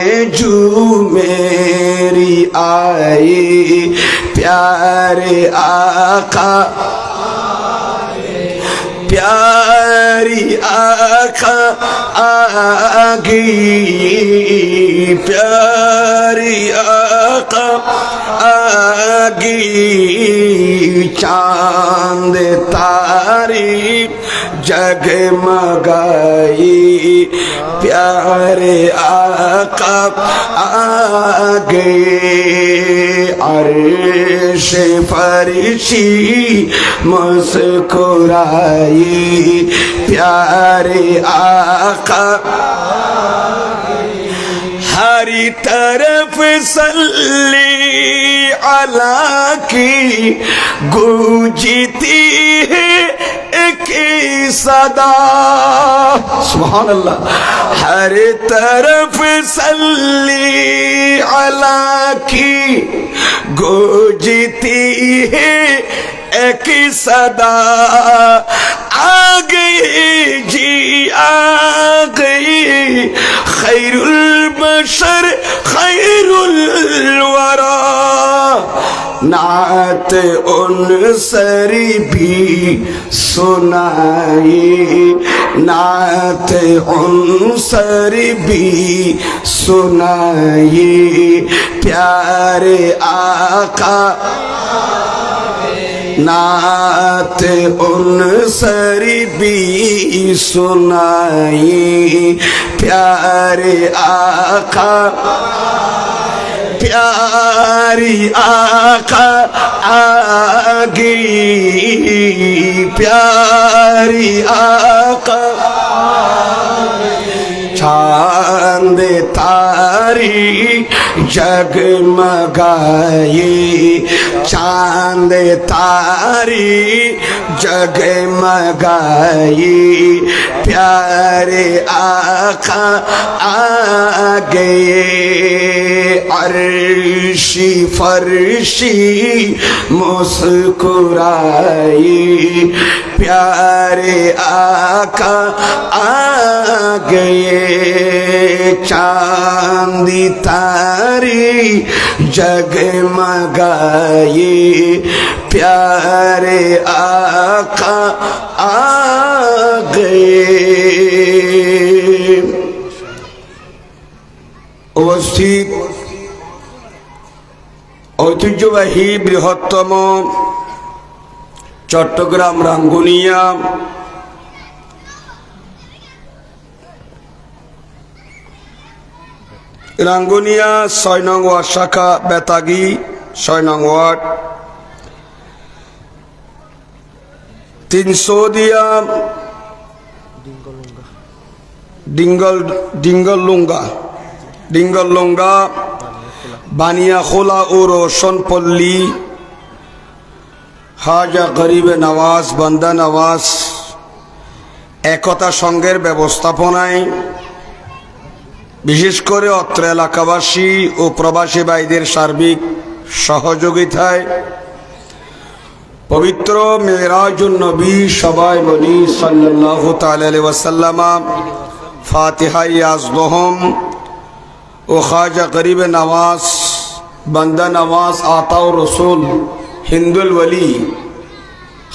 जो मेरी आई प्यारे आका प्यारी आका आ गई प्यारी आका आ गई चांद तारी जगमगाई प्यारे आका आ गए अर्श फरिशी मुस्कुराई प्यारे आका हरी तरफ सल्ली अला की गूंजती है एक सदा सुभान अल्लाह हर तरफ सल्ली अला की गूंजती है एक सदा आ गई जी आ गई खैरुल बशर खैरुल वरा नात उन सरी भी सुनाई नात उन सरी भी सुनाई प्यारे आका नात उन सरी भी सुनाई प्यारे आका प्यारी आका आ गई प्यारी आका चांद तारी जगमगाई चांद तारी जगमगाई प्यारे आका आ गए अर्शी फरशी मुस्कुराई प्यारे आका आ गए चांदी तारी जगमगाई प्यारे आका आ गए उपस्थित ঐতিহ্যবাহী বৃহত্তম চট্টগ্রাম রাঙ্গুনিয়া রাঙ্গুনিয়া ৬ নং ওয়ার্ড শাখা বেতাগী ৬ নং ওয়ার্ড ৩০০ দিয়া ডিঙ্গললুঙ্গা বানিয়াখোলা ও রোশনপল্লী হাজা গরিবে নওয়াজ বান্দা নওয়াজ একতা সংঘের ব্যবস্থাপনায় বিশেষ করে অত্র এলাকাবাসী ও প্রবাসী ভাইদের সার্বিক সহযোগিতায় পবিত্র মেরাজুন নবী সবাই বলি সাল্লাল্লাহু তাআলা আলাইহি ওয়াসাল্লাম ফাতিহা ইয়াজদুহুম ও খাজা গরিবে নওয়াজ বান্দা নওয়াজ আতা রসুল হিন্দুল ওলি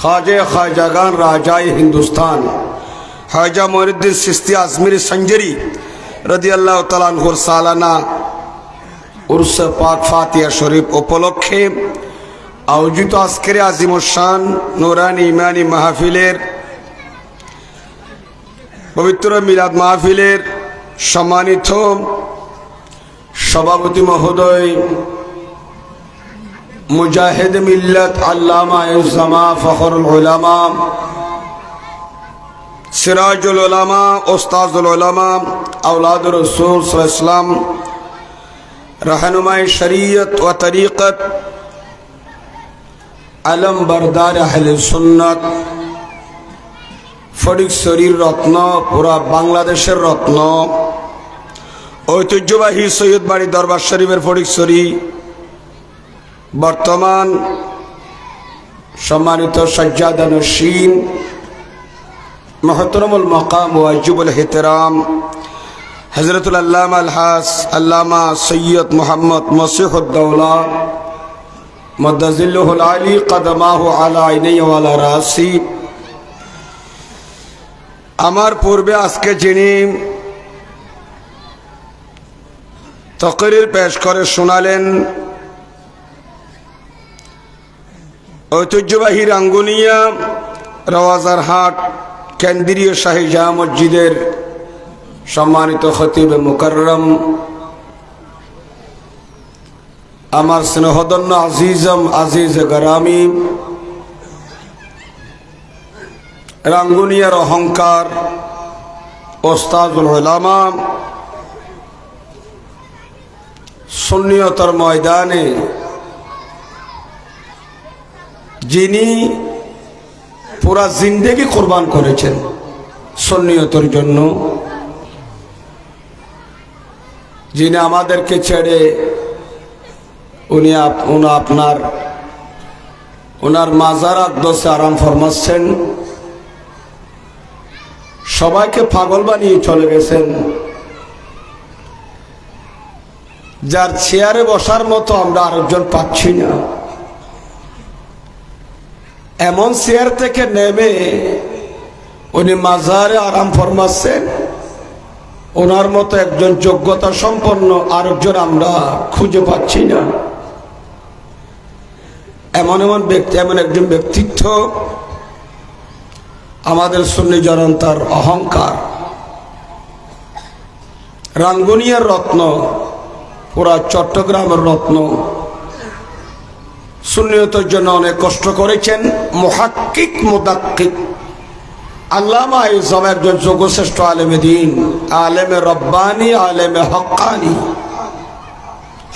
খাজা খাজাগান রাজায় হিন্দুস্তান খাজা মুঈনুদ্দিন চিশতি আজমিরি সঞ্জরি রাদিয়াল্লাহু তাআলা আনহুর সালানা উরস পাক ফাতিহা শরীফ উপলক্ষে আয়োজিত আজকের আজিমুশান নূরানী ইমানি মাহফিলের পবিত্র মিলাদ মাহফিলের সম্মানিত সভাপতি মহোদয় মুজাহিদ মিল্লাত আল্লামা ইউজামা ফখরুল উলামা সিরাজুল উলামা উস্তাজুল উলামা আওলাদুর রাসূল সাল্লাল্লাহু আলাইহি ওয়াসাল্লাম रहनुमाए शरीयत व तरीक़त आलम बरदार अहले सुन्नत फटिकछড়ির रत्न पूरा बांग्लादेशेर रत्न ঐতিহ্যবাহী সৈয়দ বাড়ি দরবার শরীফের ফটিকছড়ি বর্তমান সম্মানিত সজ্জাদানশীন मोहतरमुल मकाम वाजिबुल एहतराम হযরতুল আল্লামা আল-হাস আল্লামা সৈয়দ মুহাম্মদ মসিহুদ্দৌলা মদ্দাজিল্লুহুল আলী কদমাহু আলা আইনি ওয়া আলা রাসি। আমার পূর্বে আজকে যিনি তাকরীর পেশ করে শোনালেন, ঐতিহ্যবাহী রাঙ্গুনিয়া রওয়াজারহাট কেন্দ্রীয় শাহী জামে মসজিদের সম্মানিত খতিব মুকাররম, আমার স্নেহধন্য আজিজ গরামি, রাঙ্গুনিয়ার অহংকার ওস্তাদুল উলামা, সুন্নিয়তের ময়দানে যিনি পুরা জিন্দেগি কুরবান করেছেন সুন্নিয়তের জন্য, যিনি আমাদেরকে ছেড়ে উনি ওনার মাজার আকদসে আরাম ফরমাচ্ছেন, সবাইকে পাগল বানিয়ে চলে গেছেন, যার চেয়ারে বসার মতো আমরা আরেকজন পাচ্ছি না। এমন চেয়ার থেকে নেমে উনি মাজারে আরাম ফরমাচ্ছেন, ওনার মতো একজন যোগ্যতা সম্পন্ন আরেকজন আমরা খুঁজে পাচ্ছি না। এমন একজন ব্যক্তিত্ব আমাদের সুন্নি জনতার অহংকার, রাঙ্গুনিয়ার রত্ন, পুরা চট্টগ্রামের রত্ন, সুন্নিয়তের জন্য অনেক কষ্ট করেছেন, মুহাক্কিক মুদাক্কিক আল্লামা আইজাম, একজন যোগশ্রেষ্ঠ আলেমে দিন, আলেমে রব্বানি, আলেমে হক্কানি,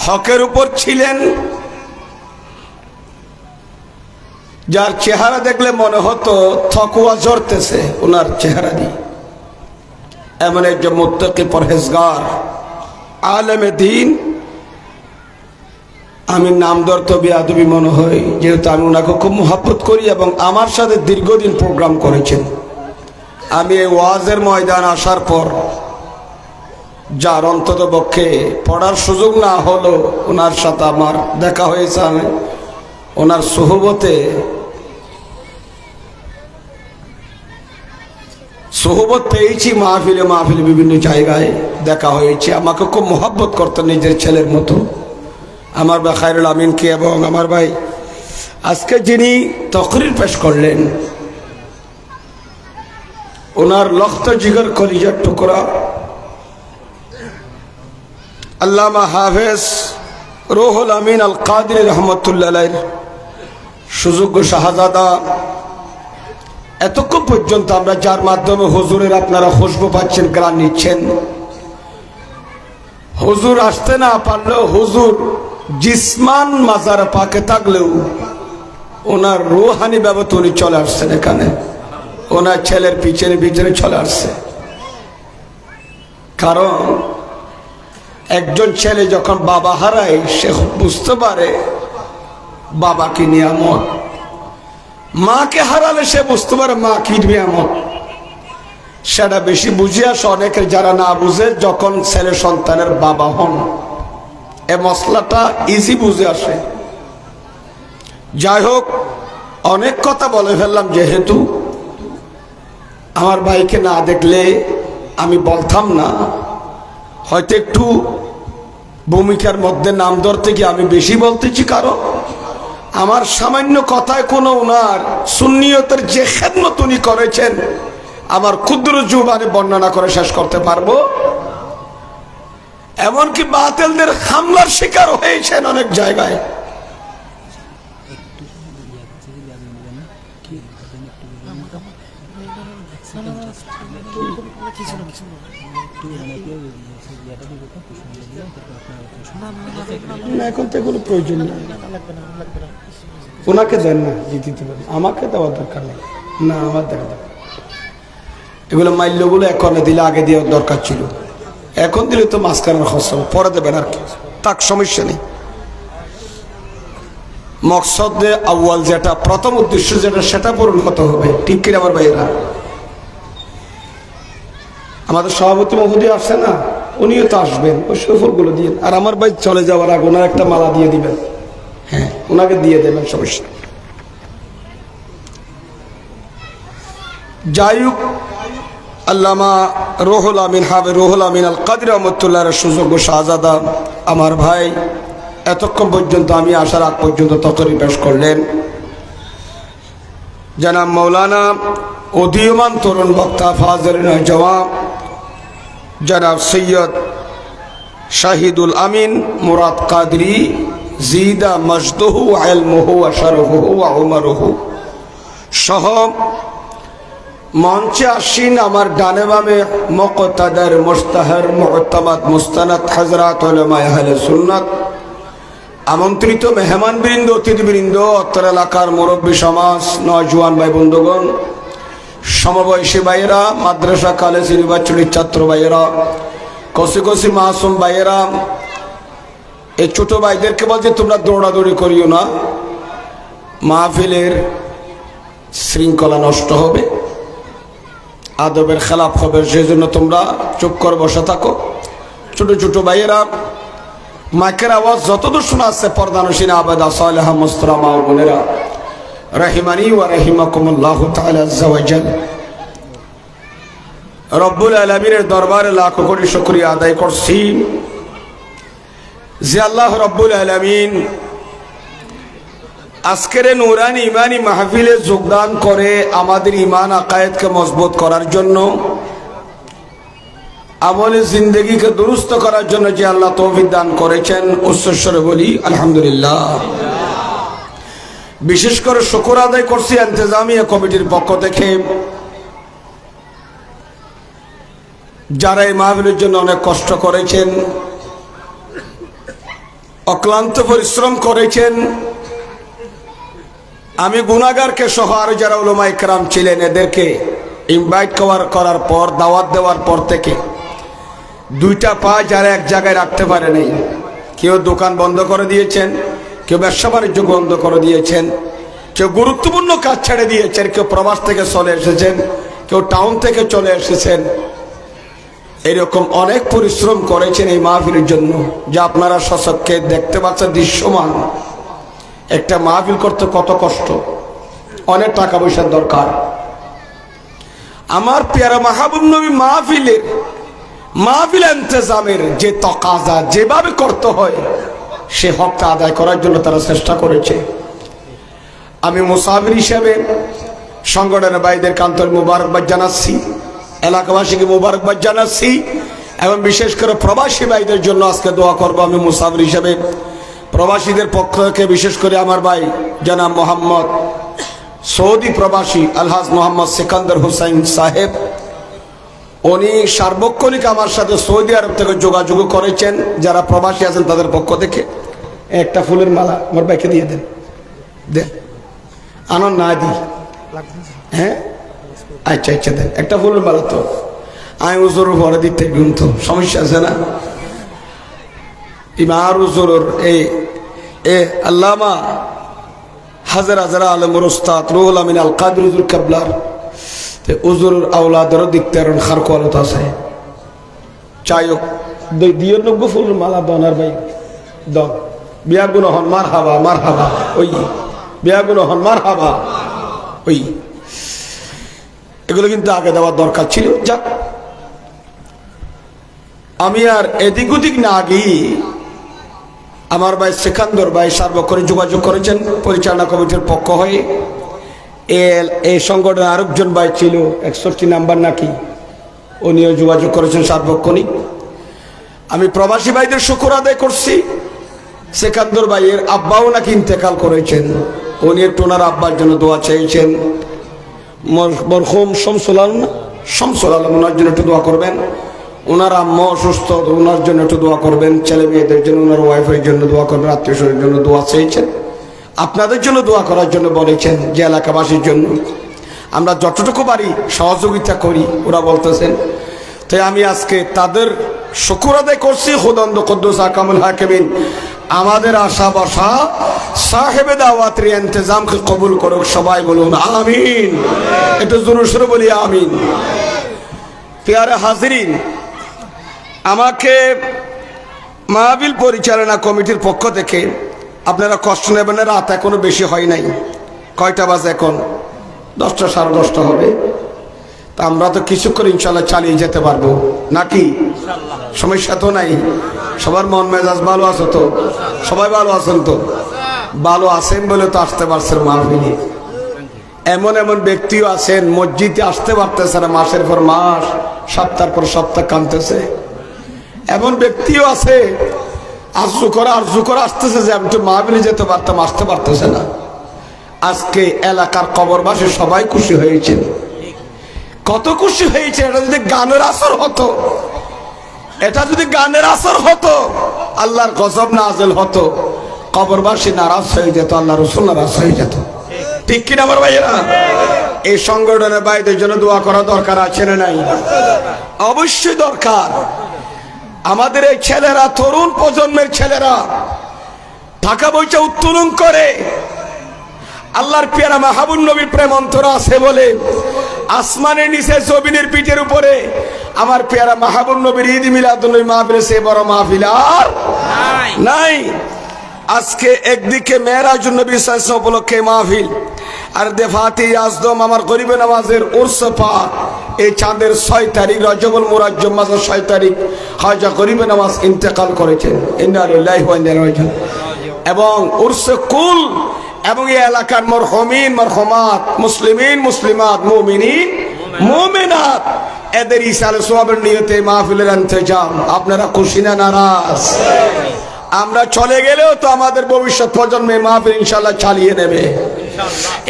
হকের উপর ছিলেন, যার চেহারা দেখলে মনে হতো থকুয়া ঝরতেছে ওনার চেহারা দিয়ে। এমন একজন মুত্তাকি পরহেজগার আলেমে দিন। আমি নাম ধরতে বেয়াদবি মনে হয়, যেহেতু আমি ওনাকে খুব মহব্বত করি এবং আমার সাথে দীর্ঘদিন প্রোগ্রাম করেছেন। আমি এই ওয়াজের ময়দান আসার পর যার অন্তত পক্ষে পড়ার সুযোগ না হলো, ওনার সাথে আমার দেখা হয়েছে, আমি ওনার সোহবতে পেয়েছি, মাহফিলে বিভিন্ন জায়গায় দেখা হয়েছে। আমাকে খুব মহব্বত করতেন নিজের ছেলের মতো, আমার ভাই খায়রুল আমিনকে এবং আমার ভাই আজকে যিনি তাকরীর পেশ করলেন, ওনার লখত জিগর কলিজার টুকরা আল্লামা হাফেজ রুহুল আমিন আল কাদির রহমতুল্লাহ আলাইহির সুযোগ্য শাহজাদা। এতক্ষণ পর্যন্ত আমরা যার মাধ্যমে হুজুরের আপনারা খুশবু পাচ্ছেন, গ্রাণ নিচ্ছেন, হুজুর আসতে না পারলেও, হুজুর জিসমান মাজার পাকে থাকলেও ওনার রুহানি ব্যবস্থা উনি চলে আসছেন এখানে, ওনার ছেলের পিছনে চলে আসছে। কারণ একজন ছেলে যখন বাবা হারায়, সে বুঝতে পারে বাবা কি নিয়ামত, মাকে হারালে সে বুঝতে পারে মা কি নিয়ামত। সেটা বেশি বুঝে আসে অনেকের, যারা না বুঝে যখন ছেলে সন্তানের বাবা হন, এ মশলাটা ইজি বুঝে আসে। যাই হোক, অনেক কথা বলে ফেললাম, যেহেতু আমার ভাইকে না দেখলে আমি বলতাম না, হয়তো একটু ভূমিকার মধ্যে নাম ধরতে গিয়ে আমি বেশি বলতেছি, কারণ আমার সামান্য কথায় কোনো ওনার সুন্নিয়তের যে খেদমত উনি করেছেন, আমার ক্ষুদ্র জুবানে বর্ণনা করে শেষ করতে পারবো। এমনকি বাতিলদের হামলার শিকার হয়েছেন অনেক জায়গায়। এখন তো কোনো প্রয়োজন নেই, ওনাকে দেন না, জিতে পারেন, আমাকে দেওয়ার দরকার নেই। না, আমার দেখা দরকার, এগুলো মাল্যগুলো এখন দিলে আগে দেওয়ার দরকার ছিল, এখন দিলে তো মাঝখানের খরচ হবে, পরে দেবেন আর কি, তাক সমস্যা নেই। মকসদে আউয়াল যেটা, প্রথম উদ্দেশ্য যেটা, সেটা পূরণ হতে হবে, ঠিক কিনা আমার ভাইয়েরা? আমাদের সভাপতি মহোদয় আসছে না, উনিও তো আসবেন, ওই ফুলগুলো দিয়ে। আর আমার ভাই চলে যাওয়ার আগে ওনার একটা মালা দিয়ে দিবেন। হ্যাঁ, ওনাকে দিয়ে দেবেন, সমস্যা। যাই হোক, আল্লামা রুহুল আমিন হাফেজ রুহুল আমিন আল কাদরি রহমতুল্লাহর সুযোগ্য শাহজাদা আমার ভাই এতক্ষণ পর্যন্ত আমি আসার আগ পর্যন্ত তকরির পেশ করলেন। জনাব মৌলানা উদীয়মান তরুণ বক্তা ফাজিল জওয়াব জনাব সৈয়দ শাহিদুল আমিন মুরাদ কাদরি জিদা মজদুহু ইলমুহু ওয়া শরফুহু ওয়া উমরুহু সহ মঞ্চে আসীন আমার ডানে বামে মুকতাদার মুস্তাহার মুতামাদ মুস্তানাদ হযরত উলামায়ে আহলে সুন্নাত, আমন্ত্রিত মেহমানবৃন্দ, অতিথিবৃন্দ, অত্র এলাকার মুরব্বী সমাজ, নওজোয়ান ভাই বন্ধুগণ, সমবয়সী ভাইয়েরা, মাদ্রাসা কলেজ ইউনিভার্সিটির ছাত্র ভাইয়েরা, কষি কষি মাসুম ভাইয়েরা, এই ছোট ভাইদেরকে বলছে তোমরা দৌড়াদৌড়ি করিও না, মাহফিলের শৃঙ্খলা নষ্ট হবে, আদবের খেলাফ হবে, সেই জন্য তোমরা চুপ করে বসে থাকো। ছোট ছোট ভাইয়েরা, মাইকের আওয়াজ যতদূর শোনা আছে, পর্দানসীন আবেদা সালেহা মুস্তরামা ও বোনেরা, রাহিমানি ওয়া রাহিমাকুমুল্লাহু তাআলা আযজা ওয়া জাল, রব্বুল আলামিনের দরবারে লাখ কোটি শুকরিয়া আদায় করছি যে আল্লাহ রব্বুল আলামিন আজকের নূরানি ইমানি মাহফিলে যোগদান করে আমাদের ইমান আকায়েদকে মজবুত করার জন্য, আমলে জিন্দগিকে দুরুস্ত করার জন্য যে আল্লাহ তৌফিক দান করেছেন, উচ্চস্বরে বলি আলহামদুলিল্লাহ। বিশেষ করে শুকর আদায় করছি ইন্তেজামিয়া কমিটির পক্ষ থেকে, যারা এই মাহফিলের জন্য অনেক কষ্ট করেছেন, অক্লান্ত পরিশ্রম করেছেন। আমি গুনাহগারকে সহ আর যারা উলামা ইকরাম ছিলেন এদেরকে ইনভাইট করার পর, দাওয়াত দেওয়ার পর থেকে দুইটা পা যারা এক জায়গায় রাখতে পারে নাই, কেউ দোকান বন্ধ করে দিয়েছেন, কেউ ব্যবসা বাণিজ্য বন্ধ করে দিয়েছেন, কেউ গুরুত্বপূর্ণ কাজ ছেড়ে দিয়েছেন, কেউ প্রবাস থেকে চলে এসেছেন, কেউ টাউন থেকে চলে এসেছেন। এরকম অনেক পরিশ্রম করেছেন এই মাহফিলের জন্য, যা আপনারা সচক্ষে দেখতে পাচ্ছেন, দৃশ্যমান। একটা মাহফিল করতে কত কষ্ট, অনেক টাকা পয়সার দরকার। আমার পেয়ারা মাহবুব নবী মাহফিল ইন্তেজামের যে তাকাজা যেভাবে করতে হয়, সে হকটা আদায় করার জন্য তারা চেষ্টা করেছে। আমি মুসাফির হিসেবে সংগঠনের ভাইদেরকে আন্তরিক মোবারকবাদ জানাচ্ছি, এলাকাবাসীকে মোবারকবাদ জানাচ্ছি, এবং বিশেষ করে প্রবাসী ভাইদের জন্য আজকে দোয়া করব। আমি মুসাফির হিসেবে প্রবাসীদের পক্ষ থেকে বিশেষ করে আমার ভাই জনাব মোহাম্মদ সৌদি প্রবাসী আলহাজ মোহাম্মদ সিকান্দার হুসাইন সাহেব, উনি সার্বক্ষণিক আমার সাথে সৌদি আরব থেকে যোগাযোগ করেছেন, যারা প্রবাসী আছেন তাদের পক্ষ থেকে। একটা ফুলের মালা আমার ভাইকে দিয়ে দেন, দেন, আনন্দ না দিই, হ্যাঁ আচ্ছা আচ্ছা দেন একটা ফুলের মালা। তো আমি হুজুর পরে দিতে কিন্তু সমস্যা আছে না, ইমার হুজুর এ আল্লামা হাজার হাজার আলমর উস্তাদ রুহুল আমিন আল কাদরি হুজুর কেবলার হুজুর আওলাদেরও দেখতে খার কোয়ালত আছে। চাই হোক দিয়ে নব্য ফুলের মালা দনার ভাই দন, বিয়া গুণ হন মার হাবা, মার হাবা, ওই বিয়া গুণ হন মার হাবা, ওই এগুলো কিন্তু আগে দেওয়ার দরকার ছিল। যাক, আমি আর এদিক ওদিক না গিয়ে আমার ভাই সিকান্দর ভাই সার্বক্ষণিক যোগাযোগ করেছেন পরিচালনা কমিটির পক্ষ হয়ে। এই সংগঠনে আরেকজন ভাই ছিল 61 নাম্বার নাকি, উনিও যোগাযোগ করেছেন সার্বক্ষণিক। আমি প্রবাসী ভাইদের শুকর আদায় করছি। সিকান্দর ভাইয়ের আব্বাও নাকি ইন্তেকাল করেছেন, উনি একটু ওনার আব্বার জন্য দোয়া চেয়েছেন। মরহুম শামসুল আলম, ওনার জন্য একটু দোয়া করবেন। ওনার আম্মা অসুস্থ, ওনার জন্য একটু দোয়া করবেন। ছেলে মেয়েদের জন্য, ওনার ওয়াইফের জন্য দোয়া করবেন। আত্মীয় স্বজনের জন্য দোয়া চেয়েছেন, আপনাদের জন্য দোয়া করার জন্য বলেছেন, যে এলাকাবাসীর জন্য আমরা যতটুকু পারি সহযোগিতা করি, ওরা বলতেছেন। তাই আমি আজকে তাদের শুকর আদায় করছি। খুদান্দ কুদ্দুস আকামুল হাকিমিন আমাদের আশা বসা সাহেবে দাওয়াতের ইন্তজামকে কবুল করুক। সবাই বলুন আমিন, একটু জোরে সোরে বলি আমিন। প্যারে হাজিরিন, আমাকে মাহফিল পরিচালনা কমিটির পক্ষ থেকে আপনারা কষ্ট নেবেন না, রাত এখনো বেশি হয় নাই। কয়টা বাজে এখন? 10টা, 10:30 হবে। তা আমরা তো কিছুক্ষণ ইনশাল্লাহ চালিয়ে যেতে পারবো নাকি? সমস্যা তো নাই। সবার মন মেজাজ ভালো আছে তো? সবাই ভালো আছেন তো? ভালো আছেন বলে তো আসতে পারছেন মাহফিলে। এমন এমন ব্যক্তিও আছেন মসজিদে আসতে পারতেছে না, মাসের পর মাস, সপ্তাহের পর সপ্তাহ কাঁদতেছে। এমন ব্যক্তিও আছে আরজু করে আসতেছে যে আমি তো মাহফিলে যেতে পারতাম, আসতে পারতেছে না। আজকে এলাকার কবরবাসী সবাই খুশি হয়েছেন। কত খুশি হয়েছে! এটা যদি গানের আসর হতো, এটা যদি গানের আসর হতো, আল্লাহর গজব নাযিল হতো, কবরবাসী নারাজ হয়ে যেত, আল্লাহ রাসূল নারাজ হয়ে যেত। ঠিক কিনা আমার ভাইয়েরা? এই সংগঠনের ভাইদের জন্য দোয়া করা দরকার আছে না নাই? অবশ্যই দরকার। আমাদের এই ছেলেরা, তরুণ প্রজন্মের ছেলেরা টাকা পয়সা উত্তোলন করে আল্লাহর পেয়ারা মাহবুব নবীর প্রেম অন্তর আছে বলে আসমানের নিচে জমিনের পিঠের উপরে আমার পেয়ারা মাহবুব নবীর ঈদ মিলাদুন্নবী মাহফিলে সে বড় মাহফিল আর নাই। আজকে একদিকে মেরাজুন নবী সাল্লাল্লাহু আলাইহি ওয়াসাল্লাম উপলক্ষে মাহফিল, আর দেফাতি আজদম আমার গরিবে নামাজের উরস পাক, এই চাঁদের 6 তারিখ রজবুল মুরাজ্জম মাসের 6 তারিখ খাজা গরিবে নামাজ ইন্তেকাল করেছেন। ইন্না লিল্লাহি ওয়া ইন্না ইলাইহি রাজিউন। এবং উরসে কুল এবং এই এলাকার মরহুমিন মরহুমাত, মুসলিমিন মুসলিমাত, মুমিনিন মুমিনাত, এদের ইসালে সওয়াবের নিয়তে মাহফিলের ইন্তজাম। আপনারা খুশি না নারাজ? আমরা চলে গেলেও তো আমাদের ভবিষ্যৎ প্রজন্মে মাহফিল ইনশাআল্লাহ চালিয়ে নেবে,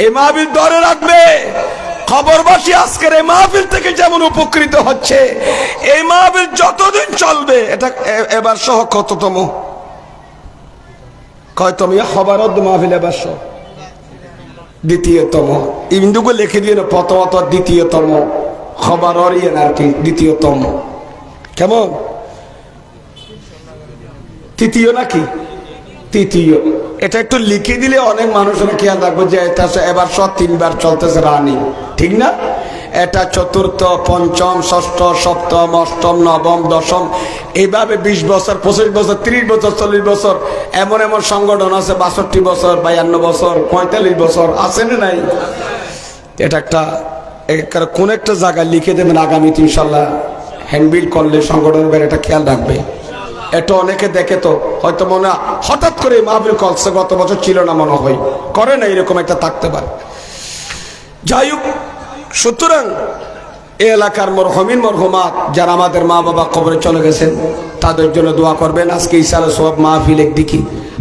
এই মাহফিল ধরে রাখবে। খবরবাসী আজকের এই মাহফিল থেকে যেমন উপকৃত হচ্ছে, এই মাহফিল যতদিন চলবে, এটা এবার সহ কততম? কয়তম খবরত মাহফিল এবার সহ? দ্বিতীয়তম। ইন্দুকে লিখে দিয়ে প্রথমত দ্বিতীয়তম, খবর আর কি দ্বিতীয়তম। কেমন? তৃতীয় নাকি তৃতীয়? এটা একটু লিখে দিলে অনেক মানুষের খেয়াল রাখবে যে এটা এবার সব 3 বার চলতেছে রানি, ঠিক না? এটা চতুর্থ, পঞ্চম, ষষ্ঠ, সপ্তম, অষ্টম, নবম, দশম, এইভাবে 20 বছর, 25 বছর, 30 বছর, 40 বছর। এমন এমন সংগঠন আছে 62 বছর, 52 বছর, 45 বছর, আছে না নাই? এটা একটা কোন একটা জায়গায় লিখে দেবেন আগামীতে ইনশাল্লাহ হ্যান্ডবিল করলে সংগঠনের এটা খেয়াল রাখবে। এটা অনেকে দেখে তো হয়তো মনে হঠাৎ করে মাহফিল করছে, গত বছর ছিল না মনে হয়, করে না, এরকম একটা থাকতে পারে। যাই হোক, সুতরাং এই এলাকার মরহুমিন মরহুমাত যারা আমাদের মা বাবা কবরে চলে গেছেন, তাদের জন্য দোয়া করবেন। আজকে ইসালে সওয়াব মাহফিল একদিকে,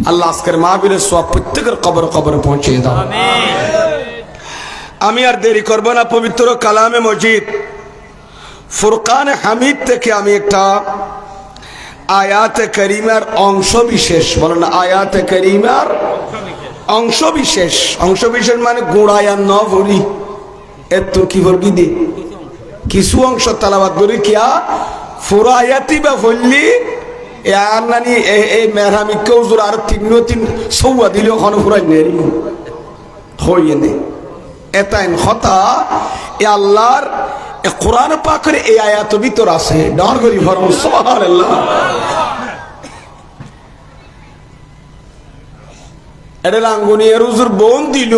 আল্লাহ আজকের মাহফিলের সওয়াব প্রত্যেকের কবরে কবরে পৌঁছে দাও। আমি আর দেরি করব না, পবিত্র কালামে মজিদ ফুরকানে হামিদ থেকে আমি একটা আয়াতে কারিমার অংশ বিশেষ, বলেন আয়াতে কারিমার অংশ বিশেষ। অংশ বিশেষ মানে গোড়ায়ান ন ভরি, এত কি ভরবি দি কিছু অংশ তালাবাদ করি কিয়া ফুরা আয়াতি বা ভরলি আর নানি এই মেহরামি কেউ জোর আর 3 সৌয়া দিলেও হন ফুরাই নেই হইয়ে নেই। এতাইন হতা এ আল্লাহর কোরআন পাকের এই আয়াত ভিতর আছে। ডর করি ভরম সুবহানাল্লাহ। এটা রাঙ্গুনিয়ার হুজুর বোন দিল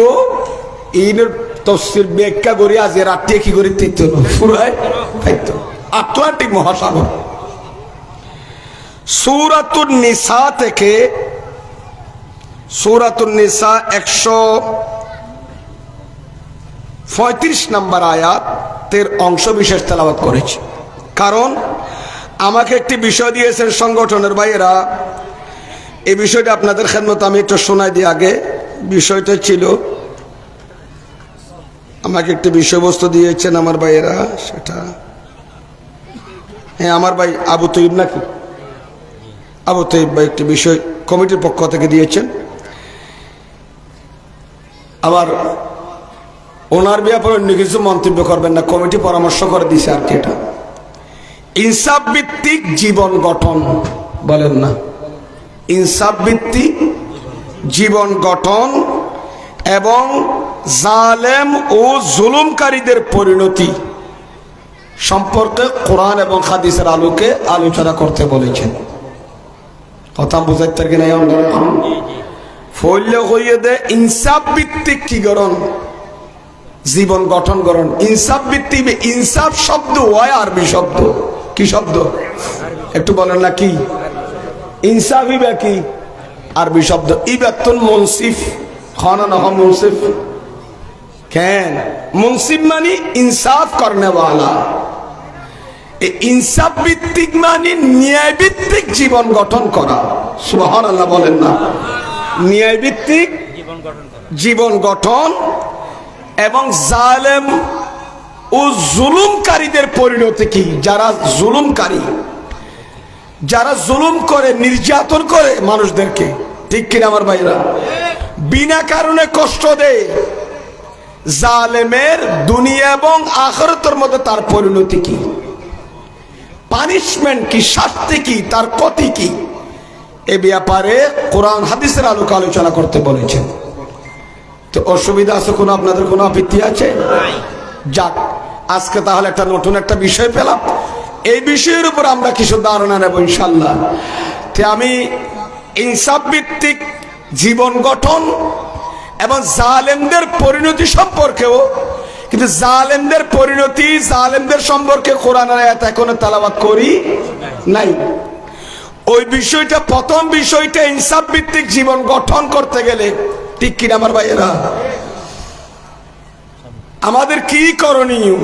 ইনের তফসির ব্যাখ্যা করি আজ রাতে কি করে তিত ফুরায় খাইতো আটলান্টিক মহাসাগর। সূরাতুন নিসা থেকে, সূরাতুন নিসা 135 নম্বর আয়াতের অংশ বিশেষ তেলাওয়াত করেছি। কারণ আমাকে একটি বিষয় দিয়েছেন সংগঠনের ভাইয়েরা, এই বিষয়টা আপনাদের খেদমতে আমি একটু শোনাই দিই। আগে বিষয়টা ছিল, আমাকে একটি বিষয়বস্তু দিয়েছেন আমার ভাইয়েরা, সেটা হ্যাঁ আমার ভাই আবু তৈব নাকি আবু তৈব ভাই একটি বিষয় কমিটির পক্ষ থেকে দিয়েছেন। আবার ওনার ব্যাপারে অন্য কিছু মন্তব্য করবেন না, কমিটি পরামর্শ করে দিছে আর কি। এটা ইনসাফ ভিত্তিক জীবন গঠন, বলেন না ইনসাফ ভিত্তিক জীবন গঠন এবং জালেম ও জুলুমকারীদের পরিণতি, সম্পর্কে কোরআন এবং হাদিসের আলোকে আলোচনা করতে বলেছেন। কথা বুঝাইতে কিনা ফলে হইয়ে দে ইনসাফ ভিত্তিক কি গরণ জীবন গঠন করুন। ইনসাফ ভিত্তিক, ইনসাফ শব্দ হয় আরবি শব্দ। কি শব্দ একটু বলেন না কি? ইনসাফ ইবা কি আরবি শব্দ। ইবাতুন মুনসিফ খানা না মুনসিফ কেন? মুনসিফ মানে ইনসাফ করনে वाला। ইনসাফ ভিত্তিক মানে ন্যায় ভিত্তিক জীবন গঠন করা। সুবহানাল্লাহ বলেন না? ন্যায় ভিত্তিক জীবন গঠন এবং জালেম ও জুলুমকারীদের পরিণতি কি? যারা জুলুমকারী, যারা জুলুম করে, নির্যাতন করে মানুষদেরকে, ঠিক কিনা আমার ভাইরা? বিনা কারণে কষ্ট দেয়, জালেমের দুনিয়া এবং আখিরাতের মধ্যে তার পরিণতি কি, পানিশমেন্ট কি, শাস্তি কি, তার ক্ষতি কি, এ ব্যাপারে কোরআন হাদিসের আলোকে আলোচনা করতে বলেছেন। তো অসুবিধা আছে কোনো? আপনাদের কোনো আপত্তি আছে? যাক, আজকে তাহলে একটা নতুন একটা বিষয় পেলাম, এই বিষয়ের উপর আমরা কিছু ধারণা নেব ইনশাল্লাহ। তো আমি ইনসাফ ভিত্তিক জীবন গঠন এবং জালেমদের পরিণতি সম্পর্কেও, কিন্তু জালেমদের পরিণতি, জালেমদের সম্পর্কে কোরআনের আয়াত এখনো তেলাওয়াত করি নাই। ওই বিষয়টা, প্রথম বিষয়টা ইনসাফ ভিত্তিক জীবন গঠন করতে গেলে, ঠিক কিনা আমার ভাইয়েরা, আমাদের কি করণীয়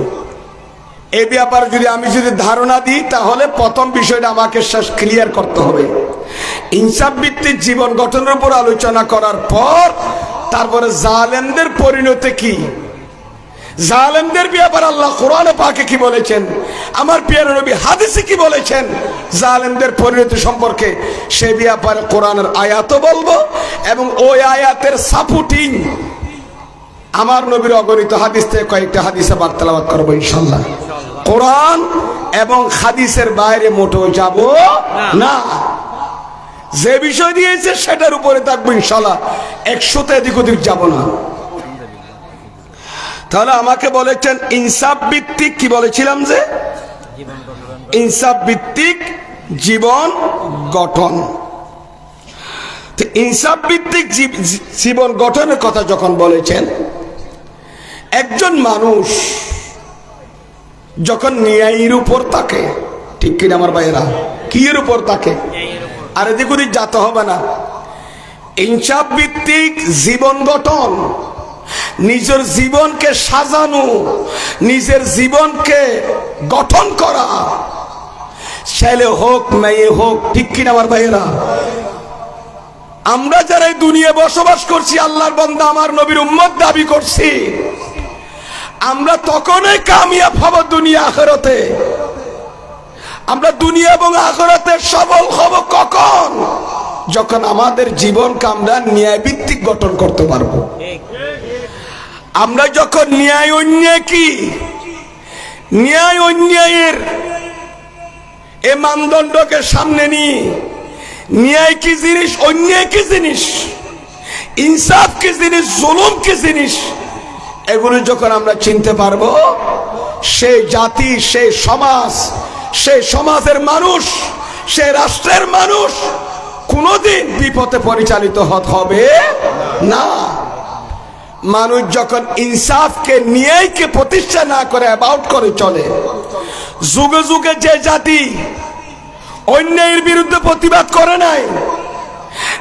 এই ব্যাপারে যদি আমি ধারণা দিই, তাহলে প্রথম বিষয়টা আমাকে শেষ ক্লিয়ার করতে হবে। ইনসাফ ভিত্তিক জীবন গঠনের উপর আলোচনা করার পর তারপরে জালেমদের পরিণতি কি, জালেমদের ব্যাপারে আল্লাহ কোরআনে পাকে কি বলেছেন, আমার প্রিয় নবী হাদিসে কি বলেছেন জালেমদের পরিণতি সম্পর্কে, সে ব্যাপারে কোরআনের আয়াতও বলবো এবং ওই আয়াতের সাপোর্টিং আমার নবীর অগণিত হাদিস থেকে কয়েকটা হাদিসে বার্তালাপ করবো ইনশাল্লাহ। কোরআন এবং হাদিসের বাইরে মোটেও যাব না। যে বিষয় দিয়েছে সেটার উপরে থাকবো ইনশাল্লাহ, 100তে এদিক ওদিক যাব না। তাহলে আমাকে বলেছেন ইনসাফ ভিত্তিক, কি বলেছিলাম যে ইনসাফ ভিত্তিক জীবন গঠন। তো ইনসাফ ভিত্তিক জীবন গঠনের কথা যখন বলেছেন, একজন মানুষ যখন ন্যায়ের উপর থাকে, ঠিক কিনা আমার ভাইয়েরা, কি এর উপর থাকে? আর এদিক ওদিক যেতে হবে না। ইনসাফ ভিত্তিক জীবন গঠন, নিজের জীবনকে সাজানো, নিজের জীবনকে গঠন করা, ছেলে হোক মেয়ে হোক, ঠিক কিনা আমার ভাইয়েরা? আমরা যারা এই দুনিয়া বসবাস করছি, আল্লাহর বান্দা, আমার নবীর উম্মত দাবি করছি, আমরা তখনই কামিয়াব হব দুনিয়া আখিরাতে। আমরা দুনিয়া এবং আখিরাতে সফল হব কখন? যখন আমাদের জীবনকে আমরা ন্যায় ভিত্তিক গঠন করতে পারবো। আমরা যখন ন্যায় অন্যায় কি, ন্যায় অন্যায়ের এ মানদণ্ডকে সামনে নিয়ে, ন্যায় কি জিনিস, অন্যায় কি জিনিস, ইনসাফ কি জিনিস, জুলুম কি জিনিস, এগুলো যখন আমরা চিনতে পারবো, সেই জাতি, সেই সমাজ, সেই সমাজের মানুষ, সেই রাষ্ট্রের মানুষ কোনোদিন বিপথে পরিচালিত হবে না। মানুষ যখন ইনসাফকে, ন্যায়কে প্রতিষ্ঠা না করে অ্যাবাউট করে চলে, যুগে যুগে যে জাতি অন্যায়ের বিরুদ্ধে প্রতিবাদ করে নাই,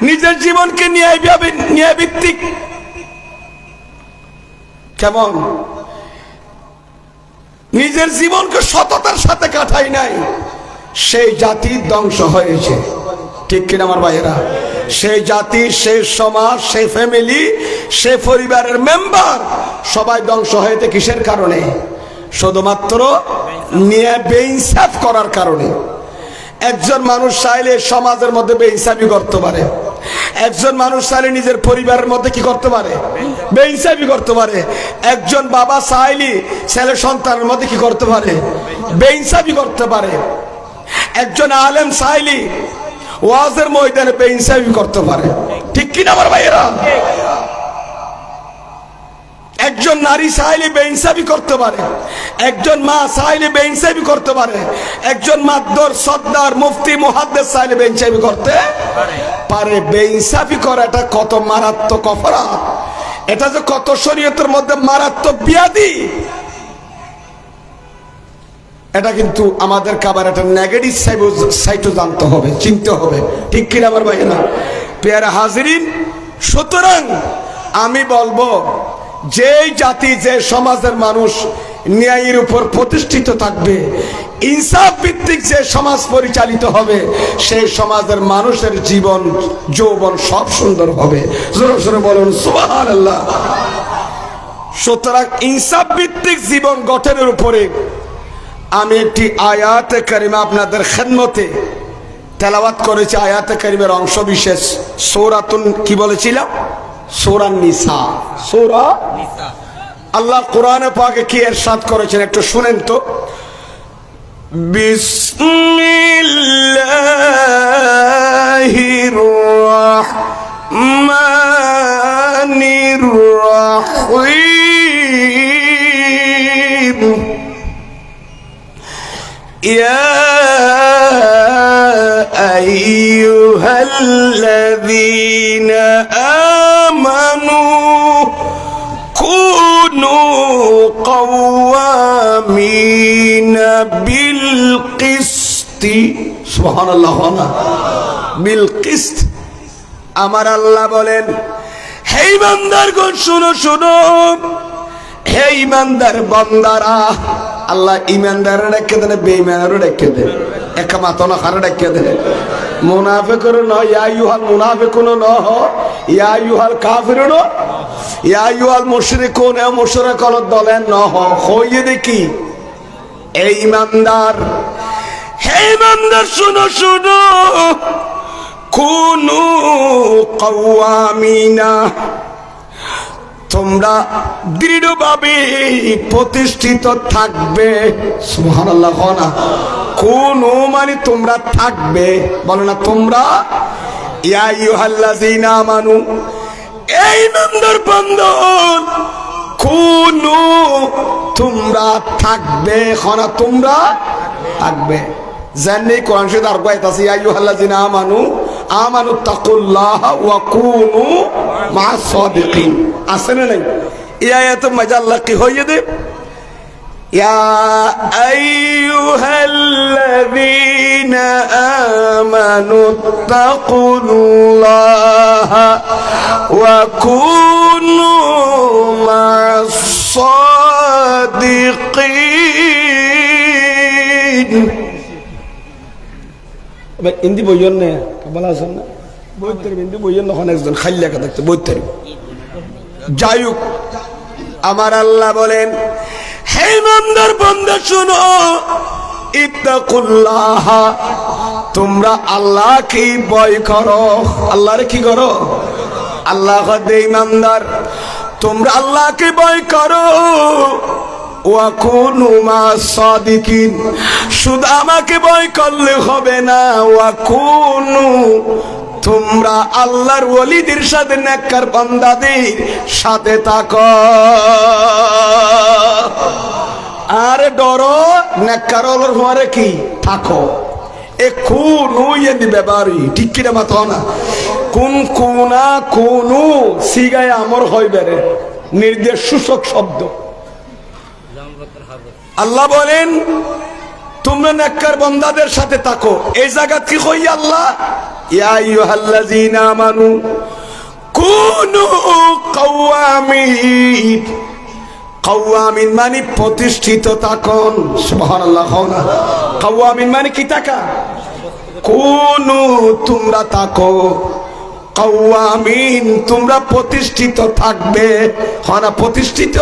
নিজের জীবনকে ন্যায় ভিত্তিক, কেমন নিজের জীবনকে সততার সাথে কাটাই নাই, সেই জাতি ধ্বংস হয়েছে, ঠিক কিনা আমার ভাইয়েরা? সেই জাতি, সেই সমাজ, সেই ফ্যামিলি, সেই পরিবারের মেম্বার সবাই ধ্বংস হয়েছে কিসের কারণে? শুধুমাত্র ন্যায় বেইনসাফ করার কারণে। একজন মানুষ চাইলে সমাজের মধ্যে বেইনসাফি করতে পারে, একজন মানুষ চাইলে নিজের পরিবারের মধ্যে কি করতে পারে? বেইনসাফি করতে পারে। একজন বাবা চাইলে ছেলে সন্তানের মধ্যে কি করতে পারে? বেইনসাফি করতে পারে। একজন আলেম চাইলে ওয়াজের ময়দানে বেইনসাফি করতে পারে, ঠিক কিনা আমার ভাইয়েরা? একজন নারী চাইলে বেইনসাফি করতে পারে, একজন মা চাইলে বেইনসাফি করতে পারে, একজন মাদ্দর সর্দার মুফতি মুহাদ্দিস চাইলে বেইনসাফি করতে পারে। বেইনসাফি করাটা কত মারাত্মক অপরাধ, এটা যে কত শরীয়তের মধ্যে মারাত্মক বিয়াদি, এটা কিন্তু আমাদের কাবার একটা নেগেটিভ সাইডও জানতে হবে, চিনতে হবে, ঠিক কিনা আমার ভাইয়েরা? পেয়ারা হাজিরিন, সুতরাং আমি বলবো যে জাতি, যে সমাজের মানুষ ন্যায়ের উপর প্রতিষ্ঠিত থাকবে, ইনসাফ ভিত্তিক যে সমাজ পরিচালিত হবে, সেই সমাজের মানুষের জীবন যৌবন সব সুন্দর হবে। জোরে জোরে বলুন সুবহানাল্লাহ। সুতরাং ইনসাফ ভিত্তিক জীবন গঠনের উপরে আমি একটি আয়াতে কারিমা আপনাদের খেদমতে তেলাওয়াত করেছি। আয়াতে কারিমের অংশ বিশেষ সূরাতুন কি বলেছিলাম? সূরা নিসা। সূরা নিসা। আল্লাহ কোরআনে পাকে কি ইরশাদ করেছেন একটু শুনেন তো। বিসমিল্লাহির রাহমানির রাহিম। ইয়া আইয়ুহাল্লাযীনা আমানু কুনু কওয়ামিনা বিল কিসতি। সুবহানাল্লাহ। বিল কিসত। আমার আল্লাহ বলেন, হে ইমানদারগণ শুনো শুনো, হে ইমানদার বান্দারা। আল্লাহ ইমানদারে রেখে দেন, বেঈমানেরও রেখে দেন, একা মাতনা খারে রেখে দেন। মুনাফিকেরও নয়, ইয়া আইয়ুহাল মুনাফিকুন নহ, ইয়া আইয়ুহাল কাফিরুন, ইয়া আইয়ুহাল মুশরিকুন, এ মুশরিকল দলেন নহ। হইয়ে দেখি এই ইমানদার, হে ইমানদার শুনো শুনো, কুনু কওয়ামিনা, তোমরা দৃঢ়ভাবে প্রতিষ্ঠিত থাকবে। সুবহানাল্লাহ। না কোন মানে তোমরা থাকবে, বলো না তোমরা। ইয়া আইয়ুহাল্লাযীনা আমানু, এই ইমানদার বান্দন, কোনু তোমরা থাকবে, খনা তোমরা থাকবে। জানি কোরআন শরীফ আর কয়তাছে, ইয়া আইয়ুহাল্লাযীনা আমানু আমানু তাকুল্লাহ ওয়া কুনু মা'আস সাদিকিন। আছে না নাই? এই আয়াতে মজা আল্লাহ কি হইয়ে দে, ইয়া আইয়ুহাল্লাযীনা আমানু তাকুল্লাহ ওয়া কুনু মা'আস সাদিকিন। হিন্দি বইয়ের নে বলা আছেন না, বইতে হিন্দি বইয়ের নখন একজন খালি লেখা থাকতে বইতে। যাই হোক, আমার আল্লাহ বলেন, হে ইমানদার বান্দা শুনো, ইত্তাকুল্লাহ, তোমরা আল্লাহকে ভয় করো। আল্লাহরে কি করো? আল্লাহ দে ইমানদার, তোমরা আল্লাহকে ভয় করো। ওয়া কুনু মা'আস সাদিকিন, শুধু আমাকে ভয় করলে হবে না, ওয়া কুনু, তোমরা আল্লাহর ওলিদের সাথে, নেককার বান্দাদের সাথে থাকো। আরে ডরো, নেককার ওলর হওয়ারে কি থাকো। এ কুনু ইয়ে দিবে বাড়ি, ঠিক কিনা মাথা না? কোন কুনা কুনু সিগায় আমর হইবে রে, নির্দেশ সূচক শব্দ। আল্লাহ বলেন তোমরা নেককার বান্দাদের সাথে থাকো। এই জায়গা কি কই আল্লাহ? ইয়া আইয়ুহাল্লাযীনা আমানু কুনু কওয়ামিন। কওয়ামিন মানে প্রতিষ্ঠিত থাকুন। সুবহানাল্লাহ। কওয়ামিন মানে কি থাকা? কুনু তোমরা থাকো, কওয়ামিন তোমরা প্রতিষ্ঠিত থাকবে। হনা প্রতিষ্ঠিত,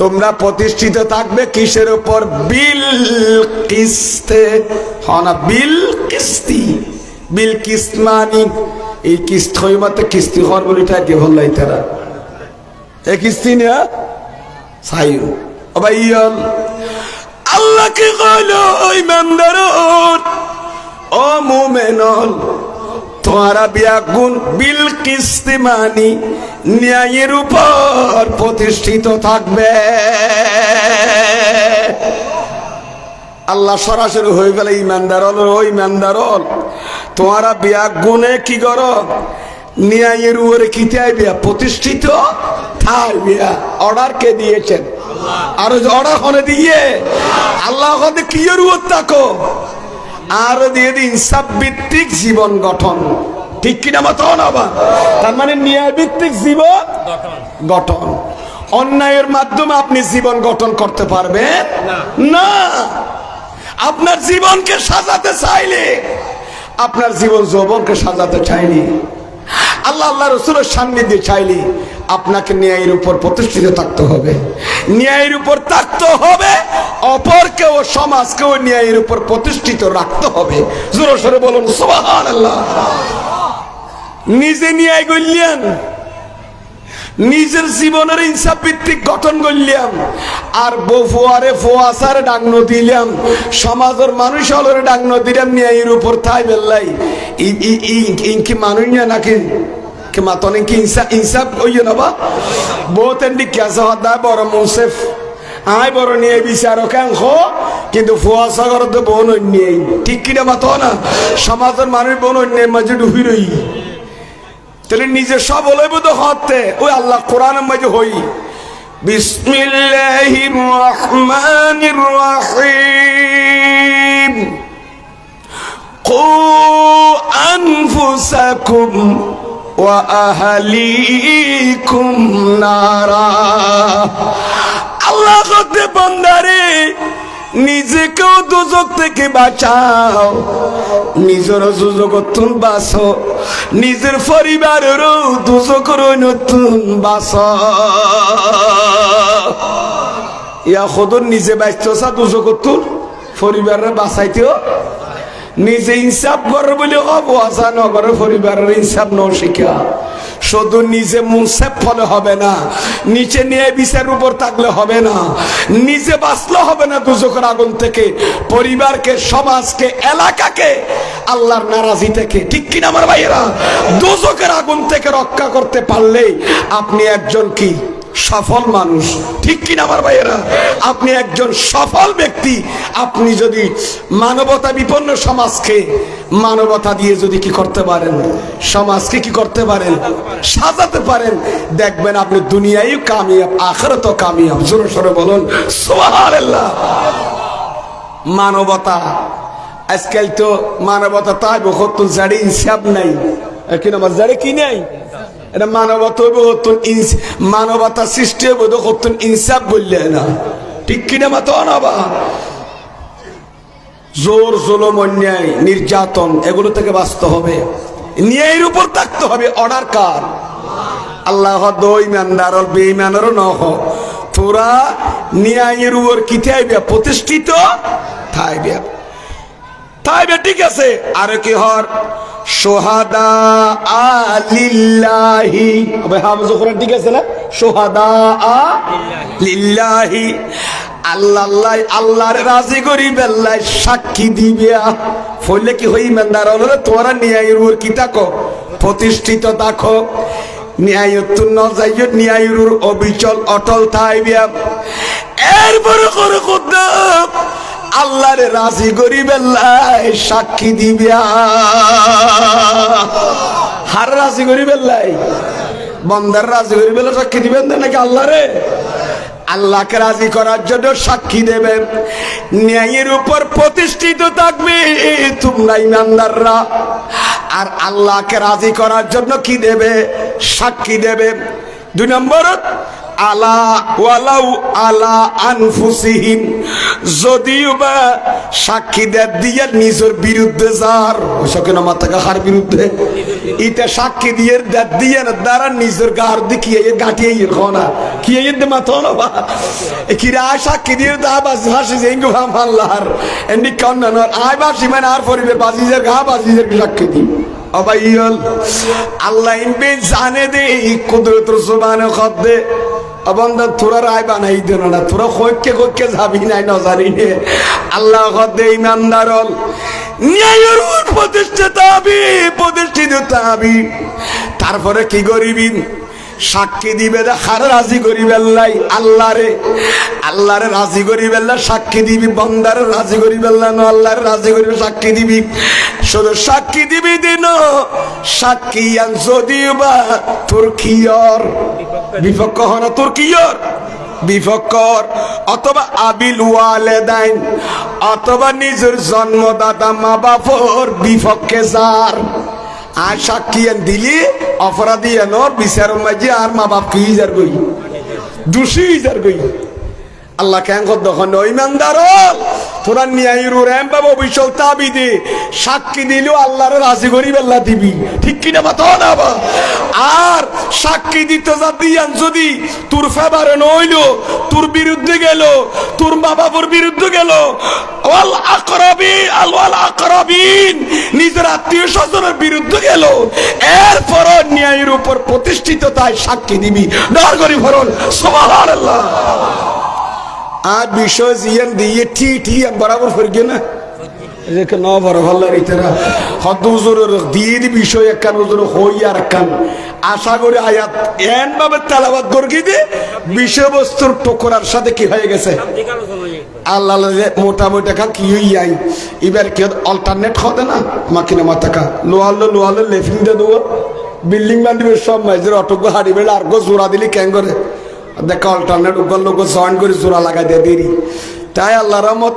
তোমরা প্রতিষ্ঠিত থাকবে কিসের উপর? বিল কিস্তে। হনা বিল কিস্তি। বিল কিস্ত মানে এই কিস্ত হই মতে কিস্তি হর বলিটা কি ভাল লাইতারা এ কিস্তি না সাইও ভাইয়াল। আল্লাহ কি কইলো ইমানদার ও মুমিনল, তোরা বিয়াগুন বিল কিস্তিমানি ন্যায়ের উপর প্রতিষ্ঠিত থাকবে। আল্লাহ সরাসরি হয়ে গেলে ইমানদার হল, ওই ইমানদার হল তোমরা বিয়াগুনে কি করো, ন্যায়ের উপরে কি থাকবে, প্রতিষ্ঠিত থাকবে। অর্ডার কে দিয়েছেন? আর অর্ডার হলে দিয়ে আল্লাহ হতে কি রুয়ত থাকো, আর দিয়ে ইনসাফ ভিত্তিক জীবন গঠন। ঠিক কিনা মতো না? তার মানে ন্যায় ভিত্তিক জীবন গঠন। অন্যায়ের মাধ্যমে আপনি জীবন গঠন করতে পারবেন না। আপনার জীবনকে সাজাতে চাইলে, আপনার জীবন যৌবনকে সাজাতে চাইলে, আল্লাহ আল্লাহ রসুলের সান্নিধ্যে চাইলে আপনাকে ন্যায়ের উপর প্রতিষ্ঠিত থাকতে হবে। ন্যায়ের উপর থাকতে হবে, অপরকেও সমাজকেও ন্যায়ের উপর প্রতিষ্ঠিত রাখতে হবে। জোরে সোরে বলুন সুবহানাল্লাহ। নিজে ন্যায় করলেন, নিজের জীবনের ইনসাফ ভিত্তিক গঠন করলাম, আর বউয়ারে ফোয়াসারে ডাকনো দিলাম, সমাজের মানুষ হলরে ডাকনো দিলাম ন্যায়ের উপর থাই বেল্লাই। ইনকি মানুষ না নাকি মাতন কি ইনসাফ ওইয়ে না বা বহুত ক্যাসা হদা বড় মুসেফ আয় বড় নিয়ে বিচারক কিন্তু ফোয়াশা করে তো বোন নেই। ঠিক কিনা মাত না? সমাজের মানুষ বোন অন্যের মাঝে ডুবি রই, তাহলে নিজে সব হলেই তো হতে ওই আল্লাহ কোরআনের মাঝে হই। বিসমিল্লাহির রহমানির রহিম। কু আনফুসাকুম ওয়া আহলিকুম নারা। আল্লাহ কতে বান্দারে নিজেকেও দুজক থেকে বাঁচাও, নিজের দুজকতুন বাঁচো, নিজের পরিবারেরও দুজকের নতুন বাঁচো। ইয়া খোদর নিজে বাঁচতেছা দুজকতুন পরিবারের বাঁচাইতেও নিজে ইনসাফ করে বলে অবহাসা নগরের পরিবারের ইনসাফ ন শিখা। শুধু নিজে মুনসাফ ফলে হবে না, নিচে নিয়ে বিচার উপর থাকলে হবে না, নিজে বাঁচলে হবে না দুজকের আগুন থেকে, পরিবারকে, সমাজকে, এলাকাকে আল্লাহর নারাজি থেকে। ঠিক কিনা আমার ভাইয়েরা? দুজকের আগুন থেকে রক্ষা করতে পারলেই আপনি একজন কি সফল মানুষ। ঠিক কিনা আমার ভাইয়েরা? আপনি একজন সফল ব্যক্তি। আপনি যদি মানবতা বিপন্ন সমাজকে মানবতা দিয়ে যদি কি করতে পারেন, সমাজকে কি করতে পারেন, সাজাতে পারেন, দেখবেন আপনি দুনিয়ায় কামিয়াব, আখিরাতেও কামিয়াব। জোরে সোরে বলুন সুবহানাল্লাহ। মানবতা আজকাল তো মানবতা তাই বহুত জাড়ি ইনসাফ নাই, কিন্তু আমার জাড়ি কি নাই, এটা মানবতা মানবতা সৃষ্টি বোধ করতেন ইনসাফ বললে না। ঠিক কিনা মাতো না বা? জোর জুলুম অন্যায় নির্যাতন এগুলো থেকে বাঁচতে হবে, ন্যায়ের উপর থাকতে হবে। অর্ডার কার? আল্লাহ দই ইমানদার বেঈমানেরও ন হ, তোরা ন্যায়ের উপর কি থাকবে, প্রতিষ্ঠিত থাকবে থাকবে। ঠিক আছে, আর কি হর সোহাদা আলিল্লাহি, ঠিক আছে না? সোহাদা লিল্লাহি, আল্লাহ আল্লাহর রাজি করি বেল্লাই সাক্ষী দিবিয়া। ফলে কি হই ইমানদার হলো তোরা ন্যায়ের উপর কি থাকো, প্রতিষ্ঠিত থাকো। ন্যায়ত্ব ন যাইও, ন্যায়ের অবিচল অটল থাকবিয়া। এরপরে করে খুদ্দাম আল্লাহরে রাজি করি বেল্লাই সাক্ষী দিবিয়া। হার রাজি করি বেল্লাই, বন্দার রাজি করি বেলা সাক্ষী দিবেন নাকি আল্লাহরে? আল্লাহকে রাজি করার জন্য সাক্ষী দেবে, ন্যায়ের উপর প্রতিষ্ঠিত থাকবে তোমরা ইমানদাররা। আর আল্লাহকে রাজি করার জন্য কি দেবে, সাক্ষী দেবে। 2 নম্বর আলা ওয়ালাউ আলা আনফুসিহিম, যদিও বা সাক্ষী দিয়ে নিজের বিরুদ্ধে যার ওসকে না মাথা গাহার বিরুদ্ধে এটা সাক্ষী দিয়ে দিয়ে না দ্বারা নিজের গার দেখিয়ে গাঁটিয়ে না কি মাথা না বা কিরা সাক্ষী দিয়ে দা বাস ভাসি যেঙ্গু ভাম আল্লাহর এন্ডি কন্নন আই বাসি মানে আর পরিবে বাজিজের গা বাজিজের সাক্ষী দি অবাইল আল্লাহ ইনবে জানে দে কুদরতুর সুবহানে খদ্দে অবন্ধন তোরা রায় বানাই দেন না, তোরা কইকে যাবি নাই নজারি নে। আল্লাহ হদে ইমানদার হল ন্যায়ের প্রতিষ্ঠিত তাবি। তারপরে কি করিবি? সাক্ষী দিবে দেখার রাজি করি বেল্লাই আল্লাহরে রাজি করি বেল্লা সাক্ষী দিবি, বন্দারে রাজি করি বেল্লা ন আল্লাহরে রাজি করিবে সাক্ষী দিবি। শুধু সাক্ষী দিবি দিন সাক্ষী যদি বা তোর কিয়র বিপক্ষ হন, তোর কিয়র বিপক্ষর, অথবা আবিল ওয়ালেদাইন, অথবা নিজের জন্মদাতা মা বাপর বিপক্ষে যার আর সাক্ষী দিলি অপরাধী এনো বিচার মাঝে আর মা বাপ কি যার গই দোষী যার গই। আল্লাহ কেন দখন ইমানদার তোরা ন্যায়ের রেম বাবা অবিচল তাবি দে সাক্ষী দিলেও আল্লাহরে রাজি করি বেল্লা দিবি, ঠিক কিনা বাত না বা। আর সাক্ষী দিতে যা দিয়ান যদি তোর ফেভারে নইল, তোর বিরুদ্ধে গেল, তোর মা বাবার বিরুদ্ধে গেল, ওয়াল আকরাবিন নিজের আত্মীয় স্বজনের বিরুদ্ধে গেল, এরপর ন্যায়ের উপর প্রতিষ্ঠিত তাই সাক্ষী দিবি। ডর করি ভরণ সুবহানাল্লাহ। আর বিষয় জিয়ান দিয়ে ঠি বরাবর ফিরগে না ন বড় ভাল্লা রিতারা হদ হুজুরের দিয়ে দি বিষয় একখান হুজুর হই আর একখান আশা করি আয়াত এন ভাবে তেলাওয়াত করগি দে বিষয়বস্তুর টুকরার সাথে কি হয়ে গেছে আল্লাহ মোটামুটি এখন কি হই এবার কি অল্টারনেট হবে না মাকিনা মাতাকা লোহালো লেফিং দে দেবো বিল্ডিং বান্ধিবে সব মাঝের অটোগ্য হারিবে আর গো জোড়া দিলি কেন করে দেখা অল্টারনেট উগল লোক জয়েন করে জোড়া লাগাই দেয় দেরি। তাই আল্লাহ রহমত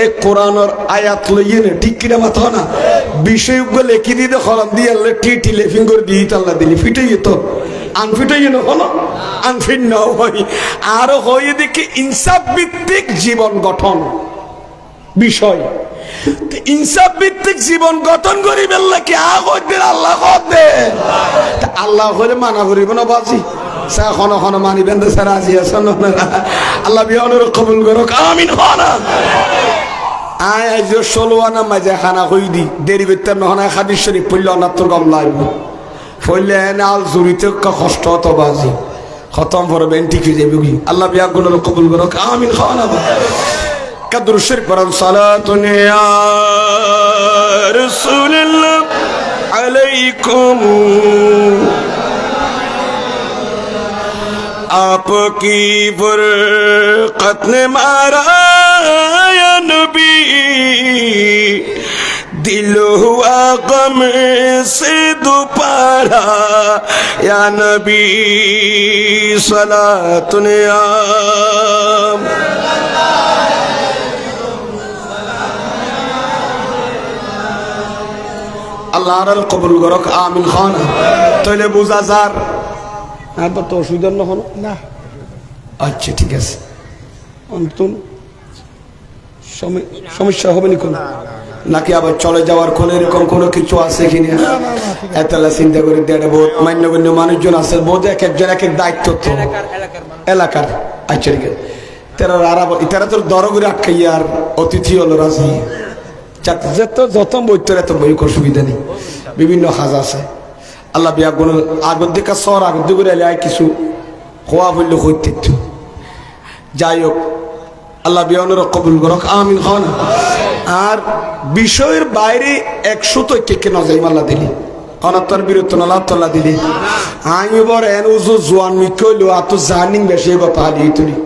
এক কোরআনের আয়াত লইয়ে নে ঠিক কিনা মাথা না বিষয় উগল লেখি দিয়ে খরম দিয়ে আল্লাহ টি লেফিং করে দিয়ে আল্লাহ দিলি ফিটাই তো আনফিটাই না হলো আনফিট না হয় আরো হয়ে দেখি ইনসাফ ভিত্তিক জীবন গঠন বিষয়। ইনসাফ ভিত্তিক জীবন গঠন করি বেল্লা কি আল্লাহ আল্লাহ হলে মানা করিব না বাজি এখন মানিবেন তো স্যার আজি আছেন আল্লাহ বিহানের কবুল করুক আমিন। আয় আজ 16 আনা মাঝে খানা কই দি দেরি করতে নহনা হাদিস শরীফ পড়লে অনার তো গম লাগবে পড়লে এনে আল জুড়িতে কষ্ট হতো বাজি খতম করবেন ঠিক হয়ে যাবে কি আল্লাহ বিহাগুলোর কবুল করুক আমিন। খাওয়ানা কাদর শরীফ পড়ান সালাতুন ইয়া রাসূলুল্লাহ আলাইকুম आपकी फुरकत ने मारा या नबी दिल हुआ गम से दोबारा या नबी सलातुन या আল্লাহ কবুল করুক আমিন। খান তাহলে বুঝা যার আর তো অসুবিধা না আচ্ছা ঠিক আছে অন্তন সমস্যা হবে না কোনো নাকি আবার চলে যাওয়ার কোন এরকম কোনো কিছু আছে কিনা এতলা চিন্তা করে দেড় বহুত মান্যগণ্য মানুষজন আছে বোধ এক একজন এক এক দায়িত্ব তো এলাকার আচ্ছা ঠিক আছে তারা তোর দরগুড়ি আটকাই আর অতিথি হলো রাজি যত বইতর এত বই অসুবিধা নেই বিভিন্ন কাজ আছে আল্লাহ বিয়া গুণ আগর দিকে সর আগর দিকে এলে কিছু হওয়া বললে হইতে যাই হোক আল্লাহ বিয়ানোর কবুল করক আমিন। খান আর বিষয়ের বাইরে 100 তো কে না যাই মাল্লা দিলি অনাত্তর বিরুদ্ধ আল্লাহ দিলি আমি বড় এন উজু জোয়ান মিকইলো এত জার্নিং বেশি কথা হারিয়ে তুলি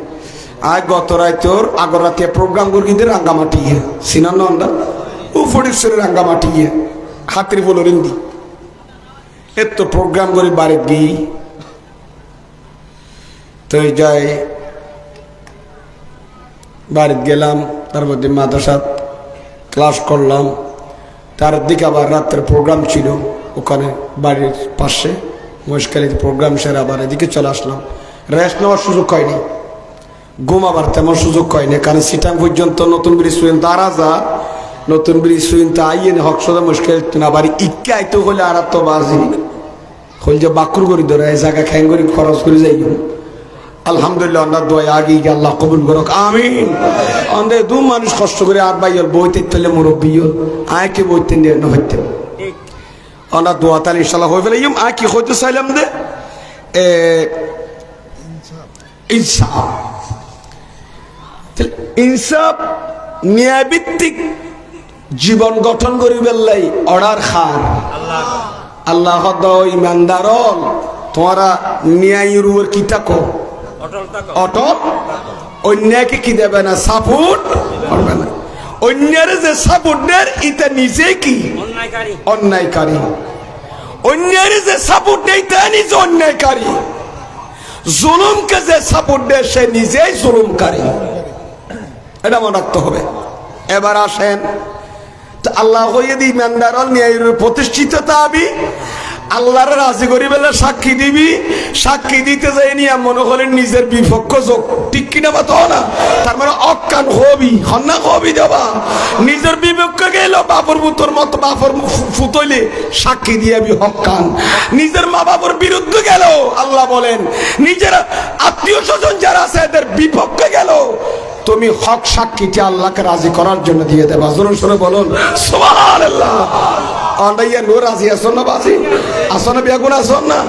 আর গত রাতর আগর রাতে প্রোগ্রাম করি রাঙ্গামাটি গিয়ে সিনান নন্দা ও ফটিকছড়ি রাঙ্গামাটি গিয়ে হাতির বলো রিন্দি এত প্রোগ্রাম করে বাড়ি দিই তো যাই বাড়ি গেলাম তারপর মাদ্রাসাত ক্লাস করলাম তার দিকে আবার রাত্রের প্রোগ্রাম ছিল ওখানে বাড়ির পাশে মহেশখালীতে প্রোগ্রাম সেরে আবার এদিকে চলে আসলাম। রেস্ট নেওয়ার সুযোগ হয়নি, ঘুমাবার তেমন সুযোগ হয়নি কারণ সিটাং পর্যন্ত নতুন ব্রিজ পর্যন্ত আরাজা নতুন ব্রিজ পর্যন্ত আইয়ে হকসদা মুশকিল আবার ইকে আইতে হলে আর তো বাজি হল যে বাকুর করি ধরে এই জায়গা খ্যাং করি খরচ করে যাই আলহামদুলিল্লাহ আল্লাহ দোয়া আগে আল্লাহ কবুল করুক আমিন। আমাদের দু মানুষ কষ্ট করে আর ভাই বইতে তুলে মুরব্বী আয় কি বইতে নিয়ে হইতে আমরা দোয়া তাহলে ইনশাল্লাহ হয়ে ফেলে আয় কি হইতে চাইলাম দে ইনসাফ। ইনসাফ ন্যায়ভিত্তিক জীবন গঠন করিবার লাই অর্ডার খান আল্লাহ ইমানদার তোমরা ন্যায়ের উপর কি থাকো অটল। অন্যায়কে কি দেবে না, সাপোর্ট করবে না। অন্যের যে সাপোর্ট দেয় এটা নিজে কি অন্যায়কারী। অন্যের যে সাপোর্ট দেয় তা নিজে অন্যায়কারী। জুলুমকে যে সাপোর্ট দেয় সে নিজেই জুলুমকারী। এটা মনে রাখতে হবে। এবার আসেন আল্লাহ ইমানদার ন্যায়ের প্রতিষ্ঠিত তাবি আল্লাহর রাজি করি বেলা সাক্ষী দিবি। সাক্ষী দিতে যাই নিয়ে মনে করেন নিজের বিপক্ষ যোগ, ঠিক কিনা বা তো না, তার মানে অজ্ঞান হবি হন্না হবি দেবা। নিজের বিপক্ষ গেল বাপর পুতর মতো বাপর ফুতইলে সাক্ষী দিয়াবি হকান। নিজের মা বাবার বিরুদ্ধে গেল আল্লাহ বলেন, নিজের আত্মীয় স্বজন যারা আছে এদের বিপক্ষে গেল তুমি হক সাক্ষীটি আল্লাহকে রাজি করার জন্য দিয়ে দেবা। জোরে সরে বলুন সুবহানাল্লাহ। অন্ডাইয়া নূর রাজি আসন না বাজি আসন বেগুন আসন না,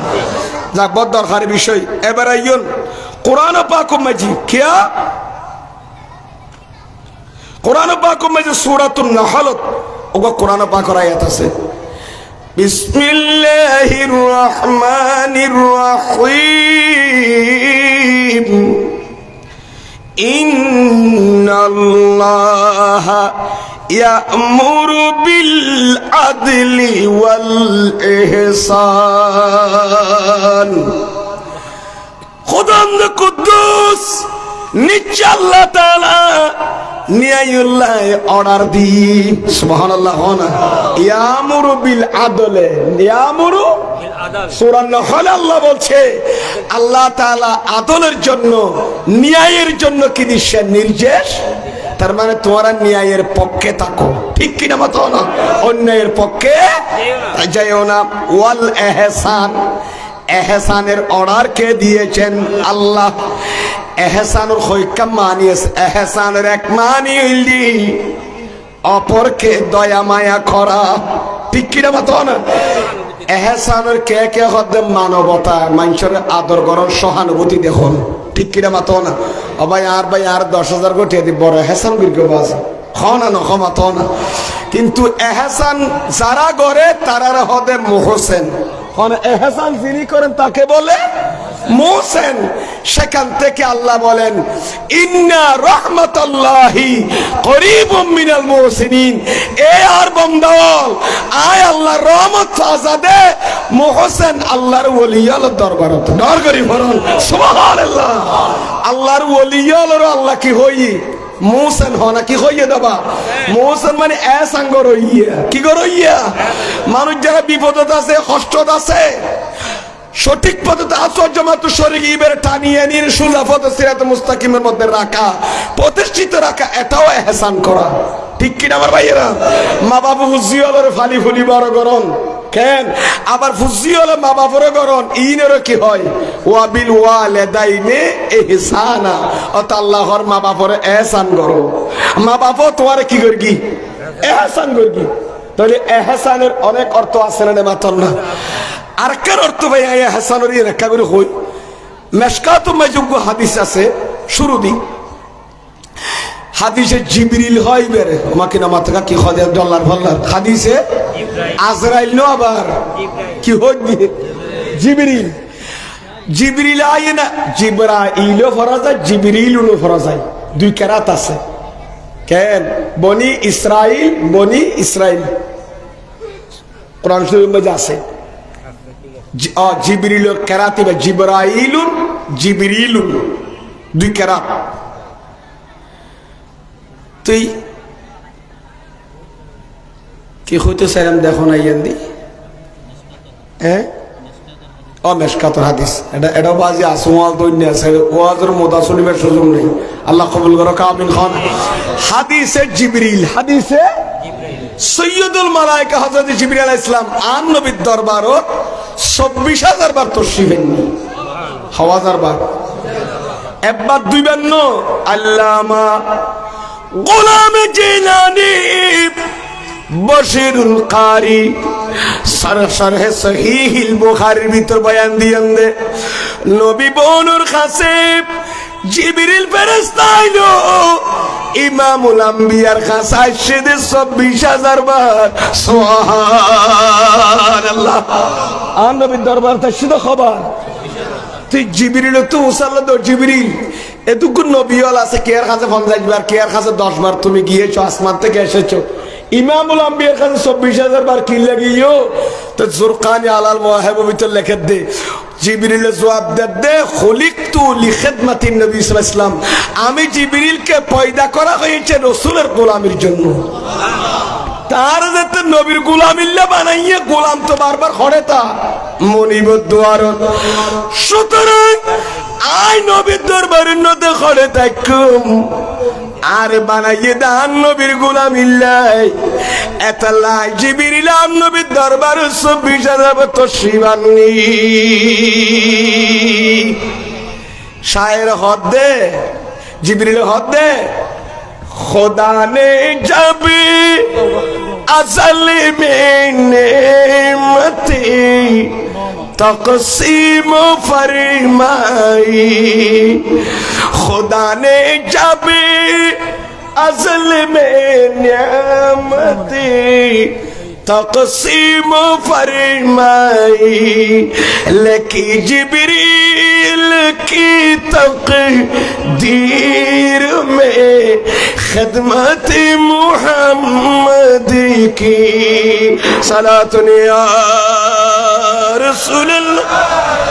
যাক বড় দরকারি বিষয়। এবার আইয়ন কোরআন পাক মাজি কিয়া কোরআন পাক মাজি সূরাতুন নাহল ওগো কোরআন পাকের আয়াত আছে বিসমিল্লাহির রহমানির রহিম ইন্নাল্লাহা ইয়া'মুরু বিল আদলি ওয়াল ইহসান। খুদান্দ কুদ্দুস নিশ্চয় আল্লাহ তাআলা ন্যায়ুল্লাহ অর্ডার দি। সুবহানাল্লাহ। ইয়া'মুরু বিল আদলে ইয়া'মুরু সূরা নাহল আল্লাহ বলছে আল্লাহ তাআলা আদলের জন্য ন্যায়ের জন্য কি দিচ্ছেন নির্দেশ। তার মানে তোমরা ন্যায়ের পক্ষে থাকো, ঠিক কিনা মতো না, অন্যায়ের পক্ষে যাইও না। ওয়াল এহসান, এহসানের অর্ডার কে দিয়েছেন আল্লাহ। এহসানের হইকা মানি আছে, এহসানের এক মানি হইলি অপরকে দয়া মায়া করা, ঠিক কিনা মতো না। এহসানের কে কে হতে মানবতা, মানুষের আদর করার সহানুভূতি দেখুন, ঠিক কিনা মাতো না। ও ভাই আর 10,000 কোটি দি বড় এহসান বিরকে বাস খনা না ক্ষমাতো না। কিন্তু এহসান যারা করে তারা হতে মুহসেন। এহসান যিনি করেন তাকে বলে মুহসেন। সেখান থেকে আল্লাহ বলেন ইন্না রাহমাতাল্লাহি করিবুম মিনাল মুহসিনিন। এ আর বন্দাওয়াল আয় আল্লাহর রহমত আজাদে মুহসেন আল্লাহর ওলিয়াল দরবারত ডর করি বলুন সুবহানাল্লাহ। আল্লাহর ওলিয়াল আল্লাহ কি হই মুহসেন হনা কি হইয়া দেবা। মুহসেন মানে এহসান করইয়া কি করইয়া। মানুষ যারা বিপদত আছে কষ্টত আছে সঠিক পথে আসর জামাত শরীর ইবের টানিয়ে নিয়ে সোজা পথে সিরাত মুস্তাকিমের মধ্যে রাখা, প্রতিষ্ঠিত রাখা, এটাও এহসান করা, ঠিক কিনা আমার ভাইয়েরা। মা বাবা ফুজিওয়ালের ফালি ফুলি বড় গরম কেন, আবার ফুজিওয়ালে মা বাবার গরম ইনেরও কি হয় ওয়াবিল ওয়ালিদাইনি ইহসানা। অত আল্লাহর মা বাবার এহসান করো। মা বাবা তোমার কি করগি এহসান করগি। তাহলে এহসানের অনেক অর্থ আছে না মাত্র না। আর কার অর্থ ভাই এহসানের রেখা করে হই মেশকাতুল মাযুব হাদিস আছে শুরু দি হাদিসে জিবরিল হয় বেরে আমাকে না মাথা কি খদে ডলার ভল্লার হাদিসে আজরাইল নো আবার কি হইবে জিবরিল। জিবরিল আয় না জিবরাইলও ফরা যায় জিবরিলও ফরা যায়, দুই কেরাত আছে। কেন বনি ইসরাইল কোরআন শরীফের মধ্যে আছে জিবরিলুর কেরাতি বা জিবরাইলুন দুই কেরাত। তুই কি হইতে চাইলাম দেখো না ইয়ান্দি হ্যাঁ ও মেশকাতুল হাদিস এটাও বাজি আসওয়াল দৈন্য আছে ওয়াজের মোদা শুনিবার সুযোগ নেই। আল্লাহ কবুল করো আমিন খান। হাদিসে জিবরিল হাদিসে সৈয়দুল মালায়েকা হযরত জিবরিল আলাইহিস সালাম আন নবীর দরবারও 24,000 বার তশরিফ এনেনি। হাজার বার একবার দুইবার ন। আল্লামা গোলামে জিলানী বশিরুল কারি শরহে সহিহুল বুখারীর ভিতর বয়ান দিয়েন দে নবী বনুর কাছে জিবরিল ফেরেশতা আইলো ইমামুল আম্বিয়ার কাছে আইসে দে ২৪,০০০ বার সুবহানাল্লাহ। আর নবীর দরবার তার শুধু খবর তুই জিবরিল তো উসাল্লা তো জিবরিল এতটুকু নবীল আছে কে এর কাছে ৫০ বার কে এর কাছে ১০ বার তুমি গিয়েছো আসমান থেকে এসেছো ইমামুল আম্বিয়ার কাছে ২৪,০০০ বার কি লাগিও তো জুরকানি আলাল মুওয়াহিব ভিতর লিখে দে জিবরিল জবাব দে খলিকতু লিখিদমাতিন নবী সাল্লাল্লাহু আলাইহি ওয়াসাল্লাম আমি জিবরিলকে পয়দা করা হয়েছে রাসূলের গোলামির জন্য তার যাতে নবীর গোলামিল্লা বানাইয়ে গোলাম তো বারবার খড়ে তা মনিবত দুয়ার সুতরাং আই নবীর দরবারের নতে খড়ে থাকুম আর বানাইয়ে দান নবীর গোলামিল্লাই এতাল্লাই জিবরিল আম নবীর দরবারে ২৪,০০০ তশরিফ আননি শায়ের হদ দে জিবরিল হদ দে खुदा ने जब असल में नेमती तक़सीम फरमाई खुदा ने जब असल में नेमती तक़सीम फरमाई लेकिन जिब्रील की तक़दीर में खिदमत मुहम्मद की सलातुन या रसूल अल्लाह।